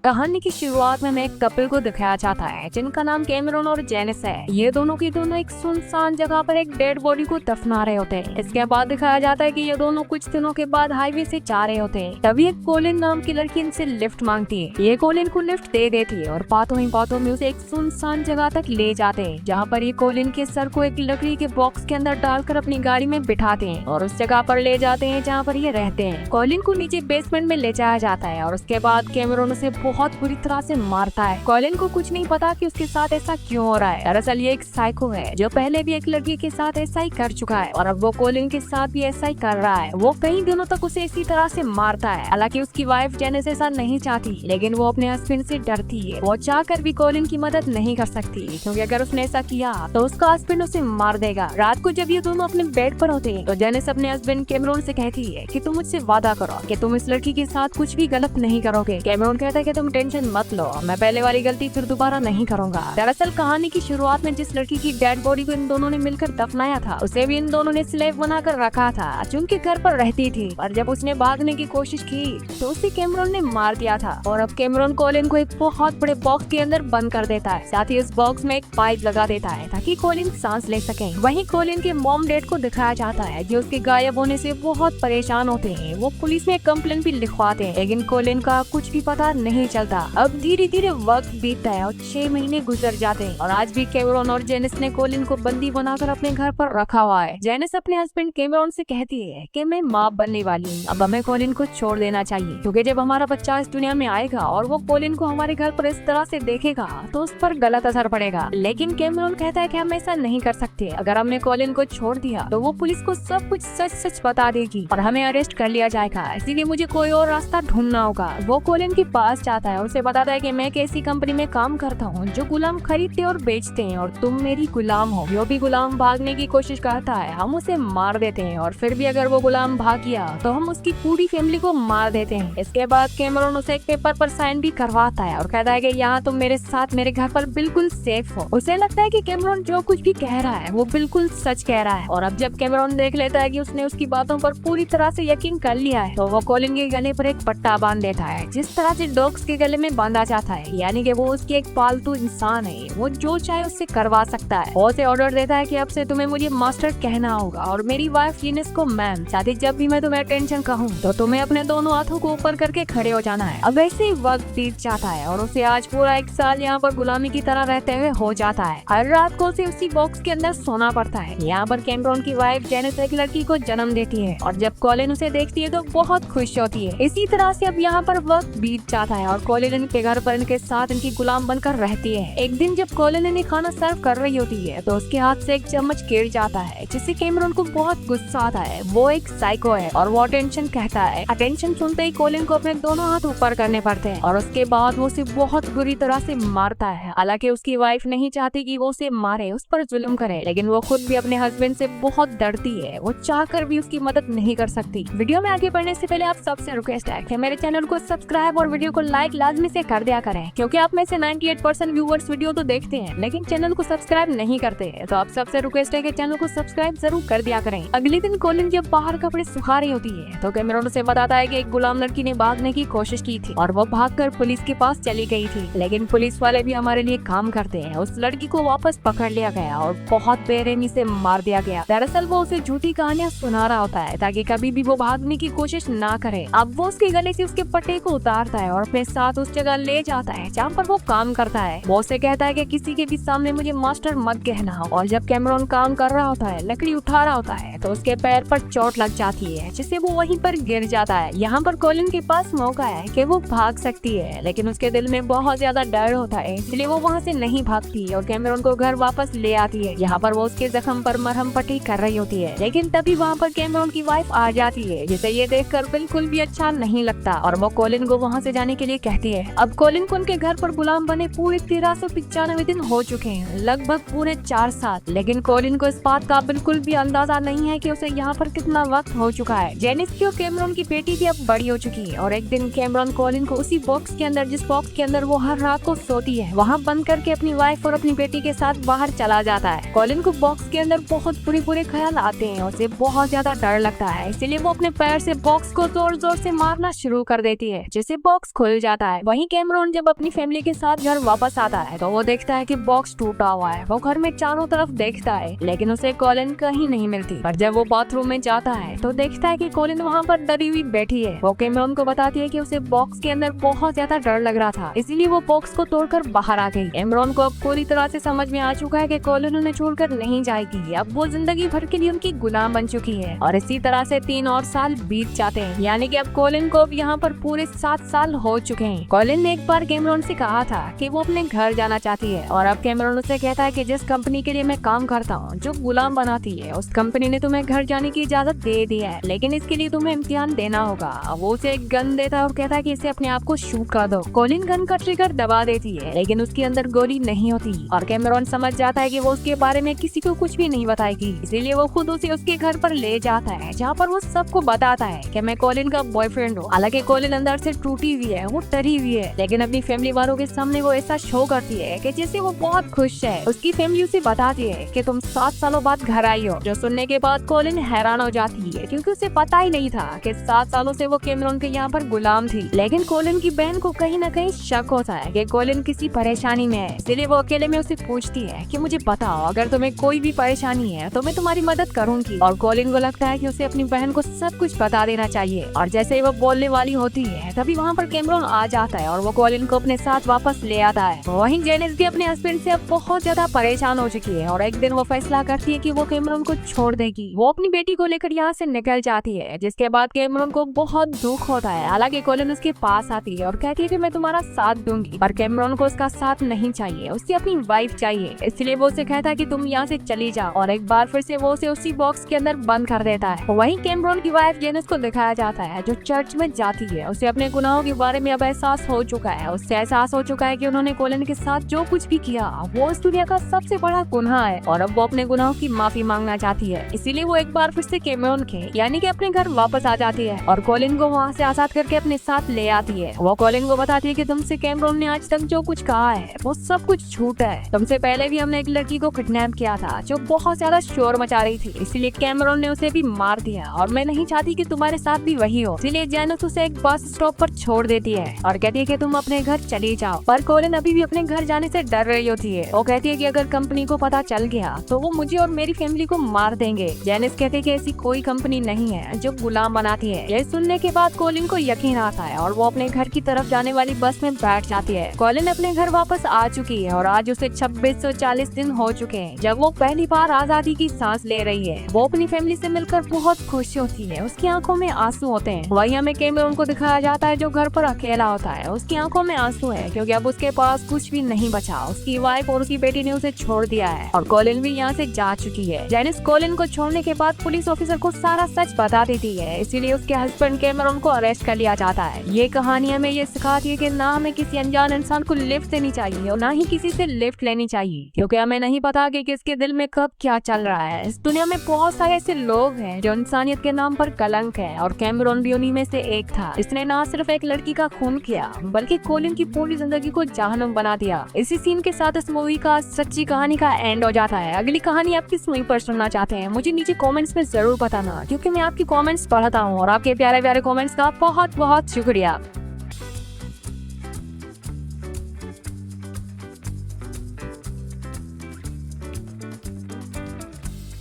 कहानी की शुरुआत में हमें एक कपल को दिखाया जाता है जिनका नाम कैमरन और जेनिस है। ये दोनों की दोनों एक सुनसान जगह पर एक डेड बॉडी को दफना रहे होते हैं। इसके बाद दिखाया जाता है कि ये दोनों कुछ दिनों के बाद हाईवे से जा रहे होते हैं। तभी एक कोलिन नाम की लड़की इनसे लिफ्ट मांगती है। ये कोलिन को लिफ्ट दे देती है और बातों में उसे एक सुनसान जगह तक ले जाते हैं, जहाँ पर ये कोलिन के सर को एक लकड़ी के बॉक्स के अंदर डालकर अपनी गाड़ी में बिठाते हैं और उस जगह पर ले जाते हैं जहाँ पर ये रहते हैं। कोलिन को नीचे बेसमेंट में ले जाया जाता है और उसके बाद कैमरन उसे बहुत बुरी तरह से मारता है। कोलिन को कुछ नहीं पता कि उसके साथ ऐसा क्यों हो रहा है। दरअसल ये एक साइको है जो पहले भी एक लड़की के साथ ऐसा ही कर चुका है और अब वो कोलिन के साथ भी ऐसा ही कर रहा है। वो कई दिनों तक उसे इसी तरह से मारता है। हालांकि उसकी वाइफ जेनिस ऐसा नहीं चाहती, लेकिन वो अपने हस्बैंड से डरती है। वो चाहकर भी कोलिन की मदद नहीं कर सकती, क्योंकि अगर उसने ऐसा किया तो उसका हस्बैंड उसे मार देगा। रात को जब ये दोनों अपने बेड पर होते हैं तो जेनिस अपने हस्बैंड कैमरन से कहती है कि तुम मुझसे वादा करो कि तुम इस लड़की के साथ कुछ भी गलत नहीं करोगे। कैमरन कहता है कि तुम टेंशन मत लो, मैं पहले वाली गलती फिर दोबारा नहीं करूंगा। दरअसल कहानी की शुरुआत में जिस लड़की की डेड बॉडी को इन दोनों ने मिलकर दफनाया था, उसे भी इन दोनों ने स्लेव बनाकर रखा था, जो उनके घर पर रहती थी। पर जब उसने भागने की कोशिश की तो उसे कैमरन ने मार दिया था और अब कैमरन कोलिन को एक बहुत बड़े बॉक्स के अंदर बंद कर देता है। साथ ही इस बॉक्स में एक पाइप लगा देता है ताकि कोलिन सांस ले सके। वहीं कोलिन के मॉम डैड को दिखाया जाता है जो उसके गायब होने से बहुत परेशान होते हैं। वो पुलिस में कंप्लेन भी लिखवाते हैं, लेकिन कोलिन का कुछ भी पता नहीं चलता। अब धीरे धीरे वक्त बीतता है और 6 महीने गुजर जाते हैं और आज भी कैमरन और जेनिस ने कोलिन को बंदी बनाकर अपने घर पर रखा हुआ है। जेनिस अपने हस्बैंड कैमरन से कहती है कि मैं माँ बनने वाली हूँ, अब हमें कोलिन को छोड़ देना चाहिए, क्योंकि जब हमारा बच्चा इस दुनिया में आएगा और वो कोलिन को हमारे घर पर इस तरह से देखेगा तो उस पर गलत असर पड़ेगा। लेकिन कैमरन कहता है कि हम ऐसा नहीं कर सकते। अगर हमने कोलिन को छोड़ दिया तो वो पुलिस को सब कुछ सच सच बता देगी और हमें अरेस्ट कर लिया जाएगा, इसीलिए मुझे कोई और रास्ता ढूंढना होगा। वो कोलिन के पास जाता है और उसे बताता है कि मैं एक ऐसी कंपनी में काम करता हूँ जो गुलाम खरीदते और बेचते हैं और तुम मेरी गुलाम हो। जो भी गुलाम भागने की कोशिश करता है हम उसे मार देते हैं और फिर भी अगर वो गुलाम भाग गया तो हम उसकी पूरी फैमिली को मार देते हैं। इसके बाद कैमरन उसे एक पेपर पर साइन भी करवाता है और कहता है कि यहाँ तुम मेरे साथ मेरे घर पर बिल्कुल सेफ हो। उसे लगता है कि कैमरन जो कुछ भी कह रहा है वो बिल्कुल सच कह रहा है और अब जब कैमरन देख लेता है कि उसने उसकी बातों पर पूरी तरह से यकीन कर लिया है तो वो कोलिन के गले पर एक पट्टा बांध देता है, जिस तरह से डॉग्स के गले में बांधा जाता है, यानी कि वो उसकी एक पालतू इंसान है। वो जो चाहे उससे करवा सकता है। वो उसे ऑर्डर देता है कि अब से तुम्हें मुझे मास्टर कहना होगा और मेरी वाइफ जेनिस को मैम। साथ ही जब भी मैं तुम्हें अटेंशन कहूँ तो तुम्हें अपने दोनों हाथों को ऊपर करके खड़े हो जाना है। अब ऐसे ही वक्त बीत जाता है और उसे आज पूरा 1 साल यहाँ पर गुलामी की तरह रहते हुए हो जाता है। हर रात को उसे उसी बॉक्स के अंदर सोना पड़ता है। यहाँ पर कैमरन की वाइफ जेनिस एक लड़की को जन्म देती है और जब कोलिन उसे देखती है तो बहुत खुश होती है। इसी तरह से अब यहाँ पर वक्त बीत जाता है और कोलिन इनके घर पर इनके साथ इनकी गुलाम बनकर रहती है। एक दिन जब कोलिन इन्हें खाना सर्व कर रही होती है तो उसके हाथ से एक चम्मच गिर जाता है, जिससे कैमरन को बहुत गुस्सा आता है। वो एक साइको है और वो अटेंशन कहता है। अटेंशन सुनते ही कोलिन को अपने दोनों हाथ ऊपर करने पड़ते हैं और उसके बाद वो उसे बहुत बुरी तरह से मारता है। हालांकि उसकी वाइफ नहीं चाहती कि वो उसे मारे, उस पर जुल्म करे, लेकिन वो खुद भी अपने हस्बैंड से बहुत डरती है। वो चाहकर भी उसकी मदद नहीं कर सकती। वीडियो में आगे बढ़ने से पहले आप सबसे रिक्वेस्ट है कि मेरे चैनल को सब्सक्राइब और वीडियो को लाइक लाजमी से कर दिया करें, क्योंकि आप में से 98% व्यूअर्स वीडियो तो देखते हैं लेकिन चैनल को सब्सक्राइब नहीं करते हैं। तो आप सबसे रिक्वेस्ट है कि चैनल को सब्सक्राइब जरूर कर दिया करें। अगले दिन कोलिन जब बाहर कपड़े सुखा रही होती है तो कैमरन उसे बताता है कि एक गुलाम लड़की ने भागने की कोशिश की थी और वो भागकर पुलिस के पास चली गई थी, लेकिन पुलिस वाले भी हमारे लिए काम करते हैं। उस लड़की को वापस पकड़ लिया गया और बहुत बेरहमी से मार दिया गया। दरअसल वो उसे झूठी कहानियां सुना रहा होता है ताकि कभी भी वो भागने की कोशिश ना करे। अब वो उसके गले से उसके पट्टे को उतारता है और अपने साथ उस जगह ले जाता है जहाँ पर वो काम करता है। वो उसे कहता है कि किसी के भी सामने मुझे मास्टर मत कहना। और जब कैमरन काम कर रहा होता है, लकड़ी उठा रहा होता है, तो उसके पैर पर चोट लग जाती है, जिससे वो वहीं पर गिर जाता है। यहाँ पर कोलिन के पास मौका है कि वो भाग सकती है, लेकिन उसके दिल में बहुत ज्यादा डर होता है, इसलिए वो वहाँ से नहीं भागती और कैमरन को घर वापस ले आती है। यहाँ पर वो उसके जख्म पर मरहम पट्टी कर रही होती है, लेकिन तभी वहाँ पर कैमरन की वाइफ आ जाती है, जिसे ये देखकर बिल्कुल भी अच्छा नहीं लगता और वो कोलिन को वहाँ से जाने के लिए कहती है। अब कोलिन को उनके घर पर गुलाम बने पूरे 1395 दिन हो चुके हैं, लगभग पूरे 4 साल, लेकिन कोलिन को इस बात का बिल्कुल भी अंदाजा नहीं है कि उसे यहाँ पर कितना वक्त हो चुका है। जेनिस की और कैमरन की बेटी भी अब बड़ी हो चुकी है और एक दिन कैमरन कोलिन को उसी बॉक्स के अंदर, जिस बॉक्स के अंदर वो हर रात को सोती है, वहाँ बंद करके अपनी वाइफ और अपनी बेटी के साथ बाहर चला जाता है। कोलिन को बॉक्स के अंदर बहुत बुरे ख्याल आते हैं, उसे बहुत ज्यादा डर लगता है, इसीलिए वो अपने पैर से बॉक्स को जोर जोर से मारना शुरू कर देती है, जिससे बॉक्स खुल जाता जाता है। वहीं कैमरॉन जब अपनी फैमिली के साथ घर वापस आता है तो वो देखता है कि बॉक्स टूटा हुआ है। वो घर में चारों तरफ देखता है लेकिन उसे कॉलिन कहीं नहीं मिलती। पर जब वो बाथरूम में जाता है तो देखता है कि कॉलिन वहाँ पर डरी हुई बैठी है। वो कैमरॉन को बताती है कि उसे बॉक्स के अंदर बहुत ज्यादा डर लग रहा था, इसीलिए वो बॉक्स को तोड़कर बाहर आ गई। कैमरॉन को अब पूरी तरह से समझ में आ चुका है कि कॉलिन उन्हें छोड़कर नहीं जाएगी। अब वो जिंदगी भर के लिए उनकी गुलाम बन चुकी है और इसी तरह से 3 और साल बीत जाते हैं, यानी कि अब कॉलिन को अब यहाँ पर पूरे 7 साल हो चुके हैं। कॉलिन ने एक बार कैमरॉन से कहा था कि वो अपने घर जाना चाहती है और अब कैमरॉन उसे कहता है कि जिस कंपनी के लिए मैं काम करता हूँ, जो गुलाम बनाती है, उस कंपनी ने तुम्हें घर जाने की इजाजत दे दी है, लेकिन इसके लिए तुम्हें इम्तिहान देना होगा। वो उसे एक गन देता है और कहता है कि इसे अपने आप को शूट कर दो। कॉलिन गन का ट्रिगर दबा देती है लेकिन उसके अंदर गोली नहीं होती और कैमरॉन समझ जाता है कि वो उसके बारे में किसी को कुछ भी नहीं बताएगी, इसीलिए वो खुद उसे उसके घर पर ले जाता है जहाँ पर वो सबको बताता है कि मैं कॉलिन का बॉयफ्रेंड हूँ। हालांकि कॉलिन अंदर से टूटी हुई है, वो डरी हुई है, लेकिन अपनी फैमिली वालों के सामने वो ऐसा शो करती है कि जैसे वो बहुत खुश है। उसकी फैमिली उसे बताती है कि तुम 7 सालों बाद घर आई हो, जो सुनने के बाद कॉलिन हैरान हो जाती है क्योंकि उसे पता ही नहीं था कि 7 सालों से वो कैमरॉन के यहाँ पर गुलाम थी। लेकिन कॉलिन की बहन को कहीं न कहीं शक होता है कि कॉलिन किसी परेशानी में है, इसलिए वो अकेले में उसे पूछती है कि मुझे बताओ, अगर तुम्हें कोई भी परेशानी है तो मैं तुम्हारी मदद करूंगी। और कॉलिन को लगता है कि उसे अपनी बहन को सब कुछ बता देना चाहिए और जैसे ही वो बोलने वाली होती है तभी वहाँ पर कैमरॉन आ जाता है और वो कॉलिन को अपने साथ वापस ले आता है। वहीं जेनिस भी अपने हस्बैंड से अब बहुत ज्यादा परेशान हो चुकी है और एक दिन वो फैसला करती है कि वो कैमरॉन को छोड़ देगी। वो अपनी बेटी को लेकर यहाँ से निकल जाती है, जिसके बाद कैमरॉन को बहुत दुख होता है। हालांकि कॉलिन उसके पास आती है और कहती है कि मैं तुम्हारा साथ दूंगी, पर कैमरॉन को उसका साथ नहीं चाहिए, उसे अपनी वाइफ चाहिए। इसलिए वो उसे कहता है कि तुम यहाँ से चली जाओ और एक बार फिर से वो उसे उसी बॉक्स के अंदर बंद कर देता है। वहीं कैमरॉन की वाइफ जेनिस को दिखाया जाता है जो चर्च में जाती है। उसे अपने गुनाहों के बारे में अब एहसास हो चुका है। उससे एहसास हो चुका है कि उन्होंने कॉलिन के साथ जो कुछ भी किया वो इस दुनिया का सबसे बड़ा गुनाह है और अब वो अपने गुनाहों की माफी मांगना चाहती है। इसीलिए वो एक बार फिर से कैमरॉन के यानी कि अपने घर वापस आ जाती है और कॉलिन को वहाँ से आजाद करके अपने साथ ले आती है। वो कॉलिन को बताती है कि तुमसे कैमरॉन ने आज तक जो कुछ कहा है वो सब कुछ झूठ है। तुमसे पहले भी हमने एक लड़की को किडनैप किया था जो बहुत ज्यादा शोर मचा रही थी, इसीलिए कैमरॉन ने उसे भी मार दिया और मैं नहीं चाहती कि तुम्हारे साथ भी वही हो। इसलिए जेनिस उसे एक बस स्टॉप पर छोड़ देती है और कहती है कि तुम अपने घर चली जाओ। पर कॉलिन अभी भी अपने घर जाने से डर रही होती है। वो कहती है कि अगर कंपनी को पता चल गया तो वो मुझे और मेरी फैमिली को मार देंगे। जेनिस कहती है कि ऐसी कोई कंपनी नहीं है जो गुलाम बनाती है। यह सुनने के बाद कॉलिन को यकीन आता है और वो अपने घर की तरफ जाने वाली बस में बैठ जाती है। कॉलिन अपने घर वापस आ चुकी है और आज उसे 2640 दिन हो चुके हैं जब वो पहली बार आजादी की सांस ले रही है। वो अपनी फैमिली से मिलकर बहुत खुश होती है, उसकी आंखों में आंसू होते हैं। वहीं हमें कैमरॉन को दिखाया जाता है जो घर पर अकेला होता है। उसकी आंखों में आंसू है क्योंकि अब उसके पास कुछ भी नहीं बचा। उसकी वाइफ और उसकी बेटी ने उसे छोड़ दिया है और कॉलिन भी यहाँ से जा चुकी है। जेनिस कॉलिन को छोड़ने के बाद पुलिस ऑफिसर को सारा सच बता देती है, इसीलिए उसके हस्बैंड कैमरॉन को अरेस्ट कर लिया जाता है। ये कहानी हमें ये सिखाती है कि ना हमें किसी अनजान इंसान को लिफ्ट देनी चाहिए और ना ही किसी से लिफ्ट लेनी चाहिए, क्योंकि हमें नहीं पता कि किसके दिल में कब क्या चल रहा है। इस दुनिया में बहुत सारे ऐसे लोग हैं जो इंसानियत के नाम पर कलंक है और कैमरॉन भी उन्हीं में से एक था। इसने ना सिर्फ एक लड़की का खून किया बल्कि कॉलिन की पूरी जिंदगी को जहन्नुम बना दिया। इसी सीन के साथ इस मूवी का सच्ची कहानी का एंड हो जाता है। अगली कहानी आप किस मूवी पर सुनना चाहते हैं मुझे नीचे कमेंट्स में जरूर बताना, क्योंकि मैं आपकी कमेंट्स पढ़ता हूँ और आपके प्यारे प्यारे कमेंट्स का बहुत बहुत शुक्रिया।